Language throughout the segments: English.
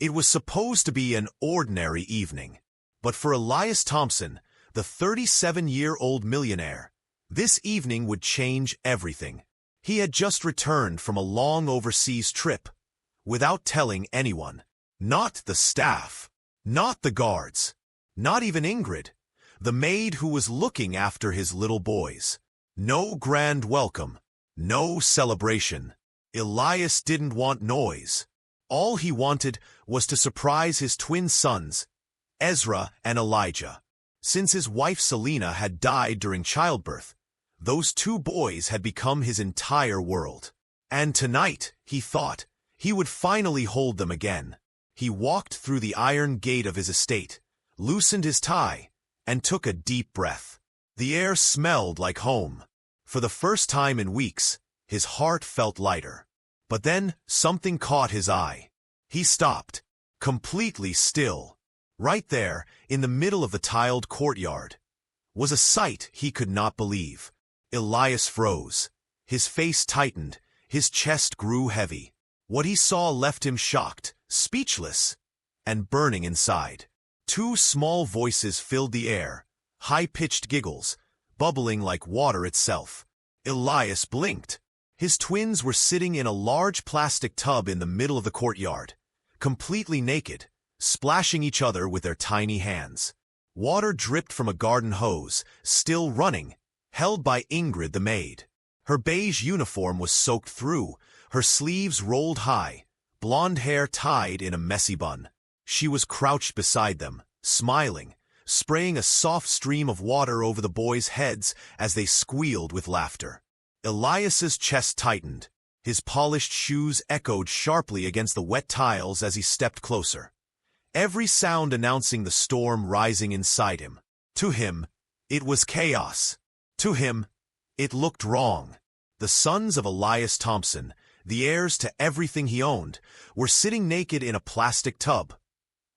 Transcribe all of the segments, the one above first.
It was supposed to be an ordinary evening. But for Elias Thompson, the 37-year-old millionaire, this evening would change everything. He had just returned from a long overseas trip, without telling anyone. Not the staff, not the guards, not even Ingrid, the maid who was looking after his little boys. No grand welcome, no celebration. Elias didn't want noise. All he wanted was to surprise his twin sons, Ezra and Elijah. Since his wife Selena had died during childbirth, those two boys had become his entire world. And tonight, he thought, he would finally hold them again. He walked through the iron gate of his estate, loosened his tie, and took a deep breath. The air smelled like home. For the first time in weeks, his heart felt lighter. But then something caught his eye. He stopped, completely still. Right there, in the middle of the tiled courtyard, was a sight he could not believe. Elias froze. His face tightened. His chest grew heavy. What he saw left him shocked, speechless, and burning inside. Two small voices filled the air, high-pitched giggles, bubbling like water itself. Elias blinked. His twins were sitting in a large plastic tub in the middle of the courtyard, completely naked, splashing each other with their tiny hands. Water dripped from a garden hose, still running, held by Ingrid the maid. Her beige uniform was soaked through, her sleeves rolled high, blonde hair tied in a messy bun. She was crouched beside them, smiling, spraying a soft stream of water over the boys' heads as they squealed with laughter. Elias's chest tightened. His polished shoes echoed sharply against the wet tiles as he stepped closer, every sound announcing the storm rising inside him. To him, it was chaos. To him, it looked wrong. The sons of Elias Thompson, the heirs to everything he owned, were sitting naked in a plastic tub,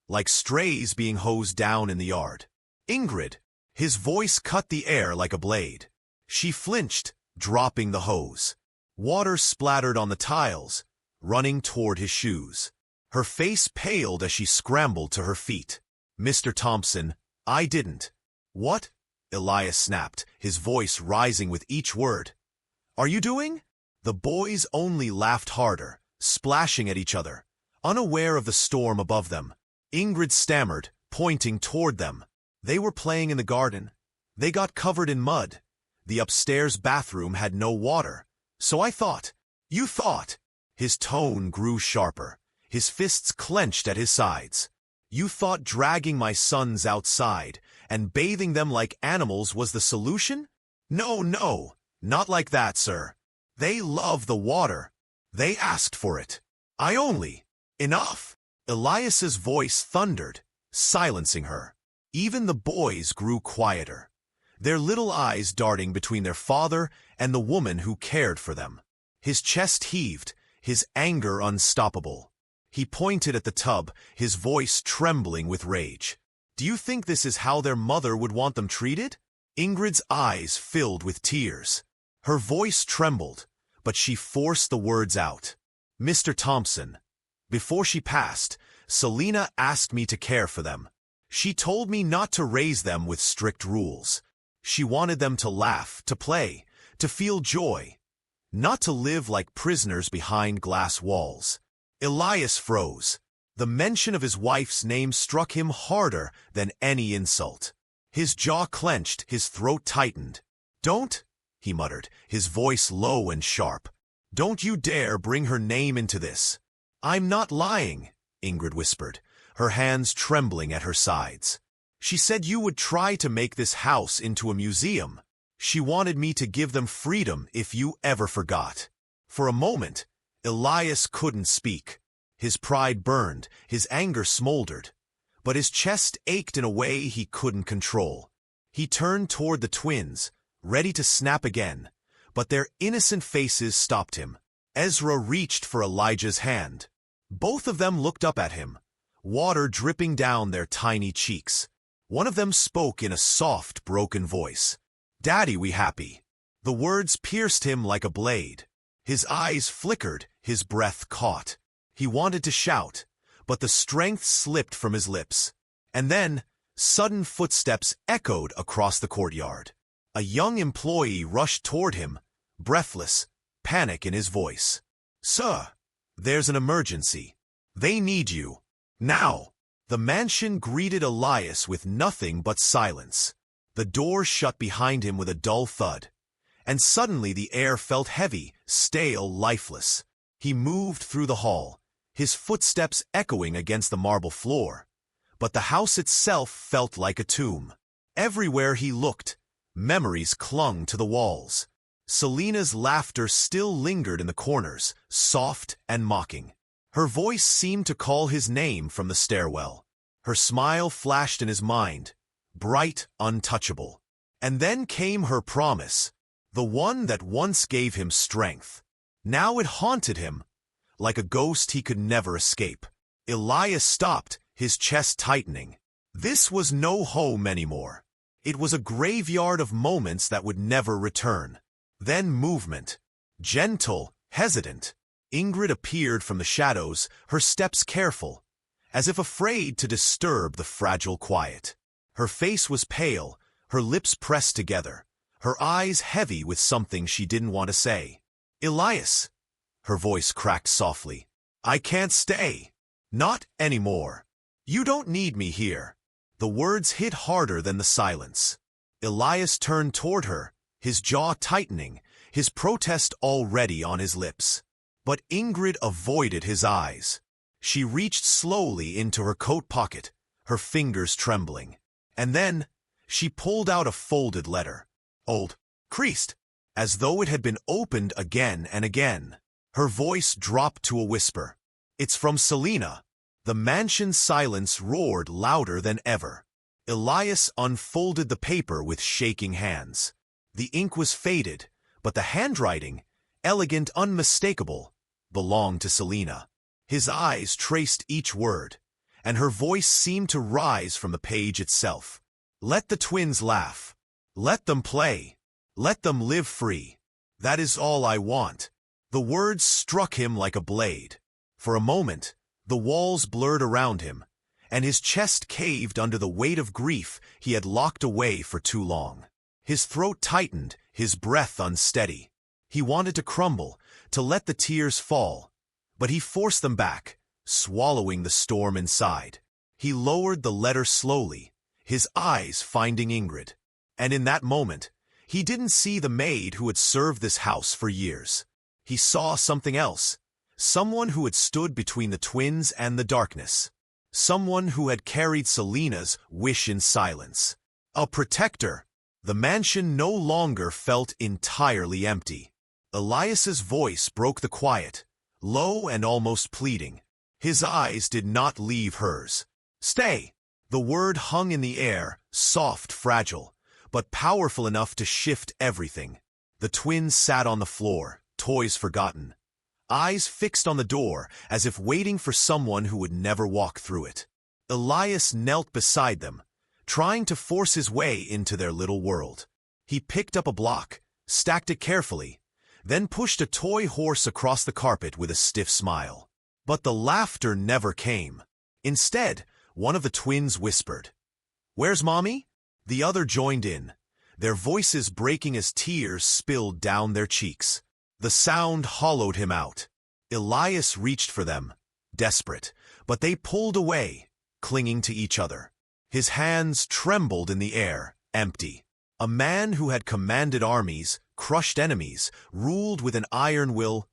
like strays being hosed down in the yard. Ingrid, his voice cut the air like a blade. She flinched, dropping the hose. Water splattered on the tiles, running toward his shoes. Her face paled as she scrambled to her feet. "Mr. Thompson, I didn't." "What?" Elias snapped, his voice rising with each word. "Are you doing?" The boys only laughed harder, splashing at each other, unaware of the storm above them. Ingrid stammered, pointing toward them. "They were playing in the garden. They got covered in mud. The upstairs bathroom had no water. So I thought." "You thought?" His tone grew sharper, his fists clenched at his sides. "You thought dragging my sons outside and bathing them like animals was the solution? No, no, not like that, sir. They love the water. They asked for it. I only—" "Enough!" Elias's voice thundered, silencing her. Even the boys grew quieter, their little eyes darting between their father and the woman who cared for them. His chest heaved, his anger unstoppable. He pointed at the tub, his voice trembling with rage. "Do you think this is how their mother would want them treated?" Ingrid's eyes filled with tears. Her voice trembled, but she forced the words out. "Mr. Thompson, before she passed, Selena asked me to care for them. She told me not to raise them with strict rules. She wanted them to laugh, to play, to feel joy, not to live like prisoners behind glass walls." Elias froze. The mention of his wife's name struck him harder than any insult. His jaw clenched, his throat tightened. "Don't," he muttered, his voice low and sharp. "Don't you dare bring her name into this." "I'm not lying," Ingrid whispered, her hands trembling at her sides. "She said you would try to make this house into a museum. She wanted me to give them freedom if you ever forgot." For a moment, Elias couldn't speak. His pride burned, his anger smoldered, but his chest ached in a way he couldn't control. He turned toward the twins, ready to snap again, but their innocent faces stopped him. Ezra reached for Elijah's hand. Both of them looked up at him, water dripping down their tiny cheeks. One of them spoke in a soft, broken voice. "Daddy, we happy." The words pierced him like a blade. His eyes flickered, his breath caught. He wanted to shout, but the strength slipped from his lips. And then, sudden footsteps echoed across the courtyard. A young employee rushed toward him, breathless, panic in his voice. "Sir, there's an emergency. They need you. Now!" The mansion greeted Elias with nothing but silence. The door shut behind him with a dull thud, and suddenly the air felt heavy, stale, lifeless. He moved through the hall, his footsteps echoing against the marble floor, but the house itself felt like a tomb. Everywhere he looked, memories clung to the walls. Selena's laughter still lingered in the corners, soft and mocking. Her voice seemed to call his name from the stairwell. Her smile flashed in his mind, bright, untouchable. And then came her promise, the one that once gave him strength. Now it haunted him, like a ghost he could never escape. Elias stopped, his chest tightening. This was no home anymore. It was a graveyard of moments that would never return. Then movement. Gentle, hesitant. Ingrid appeared from the shadows, her steps careful, as if afraid to disturb the fragile quiet. Her face was pale, her lips pressed together, her eyes heavy with something she didn't want to say. "Elias," her voice cracked softly, "I can't stay. Not anymore. You don't need me here." The words hit harder than the silence. Elias turned toward her, his jaw tightening, his protest already on his lips. But Ingrid avoided his eyes. She reached slowly into her coat pocket, her fingers trembling. And then, she pulled out a folded letter, old, creased, as though it had been opened again and again. Her voice dropped to a whisper. "It's from Selena." The mansion's silence roared louder than ever. Elias unfolded the paper with shaking hands. The ink was faded, but the handwriting, elegant, unmistakable, belonged to Selena. His eyes traced each word, and her voice seemed to rise from the page itself. "Let the twins laugh. Let them play. Let them live free. That is all I want." The words struck him like a blade. For a moment, the walls blurred around him, and his chest caved under the weight of grief he had locked away for too long. His throat tightened, his breath unsteady. He wanted to crumble, to let the tears fall, but he forced them back, swallowing the storm inside. He lowered the letter slowly, his eyes finding Ingrid. And in that moment, he didn't see the maid who had served this house for years. He saw something else. Someone who had stood between the twins and the darkness. Someone who had carried Selena's wish in silence. A protector. The mansion no longer felt entirely empty. Elias's voice broke the quiet, low and almost pleading. His eyes did not leave hers. "Stay!" The word hung in the air, soft, fragile, but powerful enough to shift everything. The twins sat on the floor, toys forgotten, eyes fixed on the door as if waiting for someone who would never walk through it. Elias knelt beside them, trying to force his way into their little world. He picked up a block, stacked it carefully, then pushed a toy horse across the carpet with a stiff smile. But the laughter never came. Instead, one of the twins whispered, "Where's Mommy?" The other joined in, their voices breaking as tears spilled down their cheeks. The sound hollowed him out. Elias reached for them, desperate, but they pulled away, clinging to each other. His hands trembled in the air, empty. A man who had commanded armies, crushed enemies, ruled with an iron will,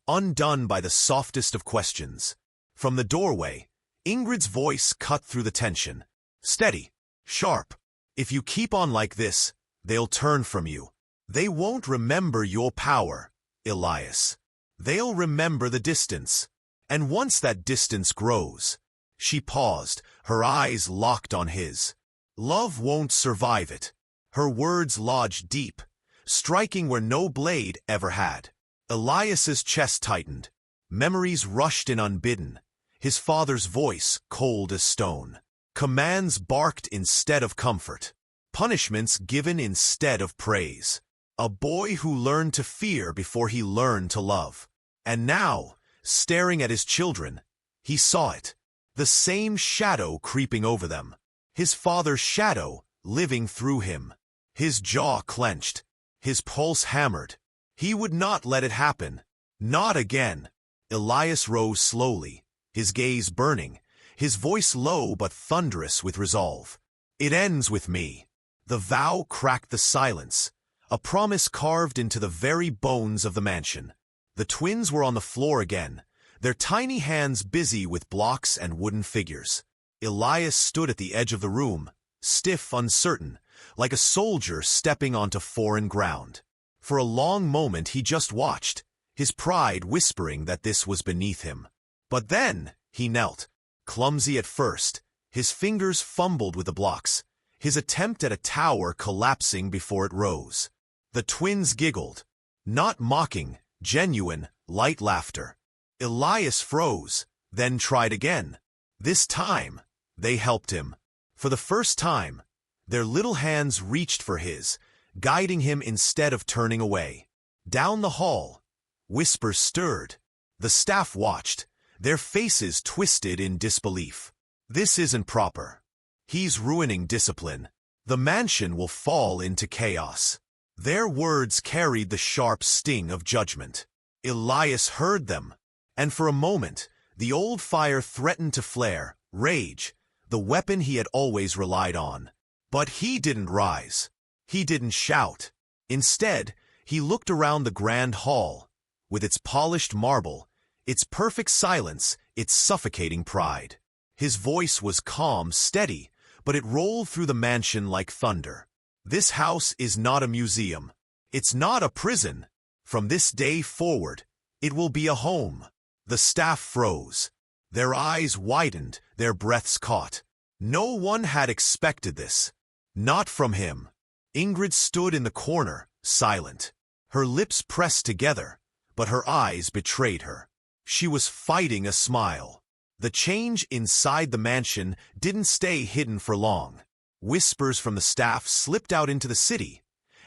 undone by the softest of questions. From the doorway, Ingrid's voice cut through the tension. "Steady, sharp. If you keep on like this, they'll turn from you. They won't remember your power, Elias. They'll remember the distance. And once that distance grows..." She paused, her eyes locked on his. "Love won't survive it." Her words lodged deep, striking where no blade ever had. Elias's chest tightened. Memories rushed in unbidden. His father's voice, cold as stone. Commands barked instead of comfort. Punishments given instead of praise. A boy who learned to fear before he learned to love. And now, staring at his children, he saw it. the same shadow creeping over them. His father's shadow living through him. His jaw clenched, his pulse hammered. He would not let it happen. Not again. Elias rose slowly, his gaze burning, his voice low but thunderous with resolve. It ends with me. The vow cracked the silence, a promise carved into the very bones of the mansion. The twins were on the floor again, their tiny hands busy with blocks and wooden figures. Elias stood at the edge of the room, stiff, uncertain, like a soldier stepping onto foreign ground. For a long moment he just watched, his pride whispering that this was beneath him. But then he knelt, clumsy at first, his fingers fumbled with the blocks, his attempt at a tower collapsing before it rose. The twins giggled, not mocking, genuine, light laughter. Elias froze, then tried again. This time, they helped him. For the first time, their little hands reached for his, guiding him instead of turning away. Down the hall, whispers stirred. The staff watched, their faces twisted in disbelief. This isn't proper. He's ruining discipline. The mansion will fall into chaos. Their words carried the sharp sting of judgment. Elias heard them, and for a moment, the old fire threatened to flare, rage, the weapon he had always relied on. But he didn't rise. He didn't shout. Instead, he looked around the grand hall, with its polished marble, its perfect silence, its suffocating pride. His voice was calm, steady, but it rolled through the mansion like thunder. This house is not a museum. It's not a prison. From this day forward, it will be a home. The staff froze. Their eyes widened, their breaths caught. No one had expected this. Not from him. Ingrid stood in the corner, silent. Her lips pressed together, but her eyes betrayed her. She was fighting a smile. The change inside the mansion didn't stay hidden for long. Whispers from the staff slipped out into the city,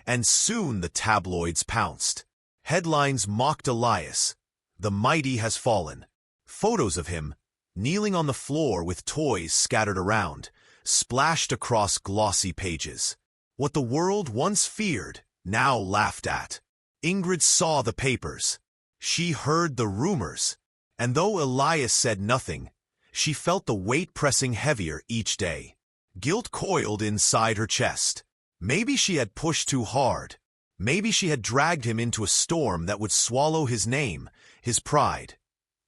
and soon the tabloids pounced. Headlines mocked Elias. The mighty has fallen. Photos of him, kneeling on the floor with toys scattered around, splashed across glossy pages. What the world once feared, now laughed at. Ingrid saw the papers. She heard the rumors. And though Elias said nothing, she felt the weight pressing heavier each day. Guilt coiled inside her chest. Maybe she had pushed too hard. Maybe she had dragged him into a storm that would swallow his name, his pride,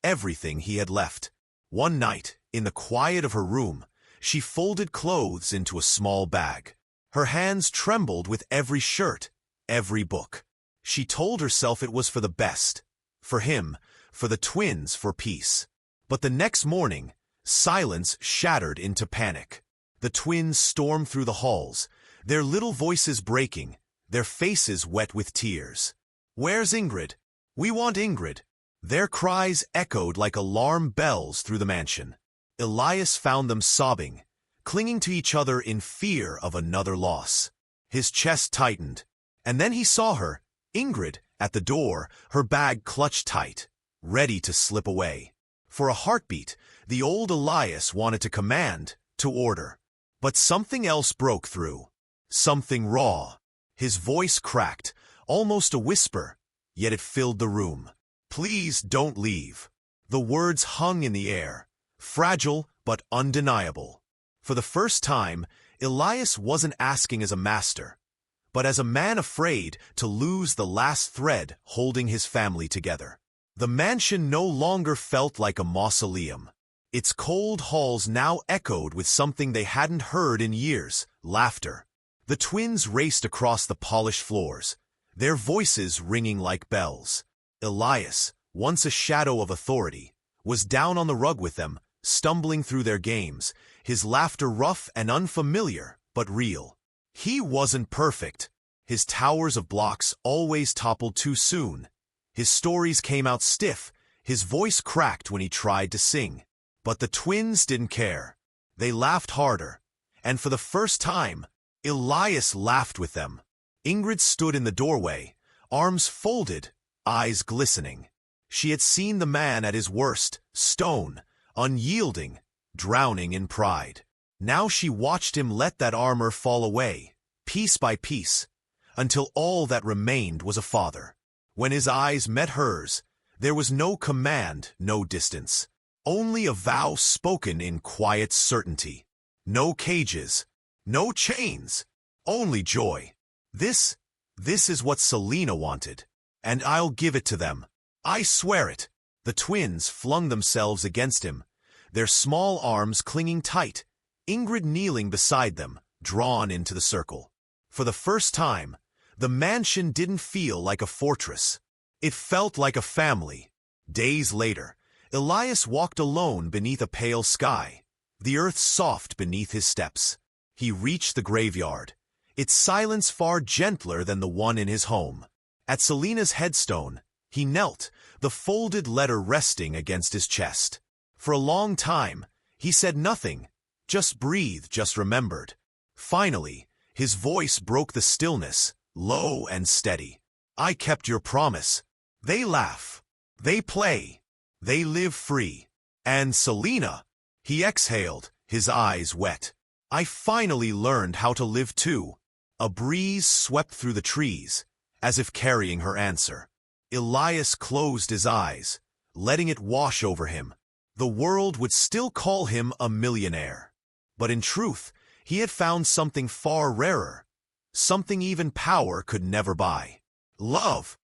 everything he had left. One night, in the quiet of her room, she folded clothes into a small bag. Her hands trembled with every shirt, every book. She told herself it was for the best, for him, for the twins, for peace. But the next morning, silence shattered into panic. The twins stormed through the halls, their little voices breaking, their faces wet with tears. "Where's Ingrid? We want Ingrid." Their cries echoed like alarm bells through the mansion. Elias found them sobbing, clinging to each other in fear of another loss. His chest tightened, and then he saw her, Ingrid, at the door, her bag clutched tight, ready to slip away. For a heartbeat, the old Elias wanted to command, to order. But something else broke through. Something raw. His voice cracked, almost a whisper, yet it filled the room. "Please don't leave." The words hung in the air, fragile but undeniable. For the first time, Elias wasn't asking as a master, but as a man afraid to lose the last thread holding his family together. The mansion no longer felt like a mausoleum. Its cold halls now echoed with something they hadn't heard in years: laughter. The twins raced across the polished floors, their voices ringing like bells. Elias, once a shadow of authority, was down on the rug with them, stumbling through their games, his laughter rough and unfamiliar, but real. He wasn't perfect. His towers of blocks always toppled too soon. His stories came out stiff, his voice cracked when he tried to sing. But the twins didn't care. They laughed harder, and for the first time, Elias laughed with them. Ingrid stood in the doorway, arms folded, eyes glistening. She had seen the man at his worst, stone, unyielding, drowning in pride. Now she watched him let that armor fall away, piece by piece, until all that remained was a father. When his eyes met hers, there was no command, no distance. Only a vow spoken in quiet certainty. No cages, no chains, only joy. This is what Selena wanted, and I'll give it to them. I swear it. The twins flung themselves against him, their small arms clinging tight, Ingrid kneeling beside them, drawn into the circle. For the first time, the mansion didn't feel like a fortress. It felt like a family. Days later, Elias walked alone beneath a pale sky, the earth soft beneath his steps. He reached the graveyard, its silence far gentler than the one in his home. At Selena's headstone, he knelt, the folded letter resting against his chest. For a long time, he said nothing, just breathed, just remembered. Finally, his voice broke the stillness, low and steady. I kept your promise. They laugh. They play. They live free. And Selena, he exhaled, his eyes wet. I finally learned how to live too. A breeze swept through the trees, as if carrying her answer. Elias closed his eyes, letting it wash over him. The world would still call him a millionaire. But in truth, he had found something far rarer, something even power could never buy. Love.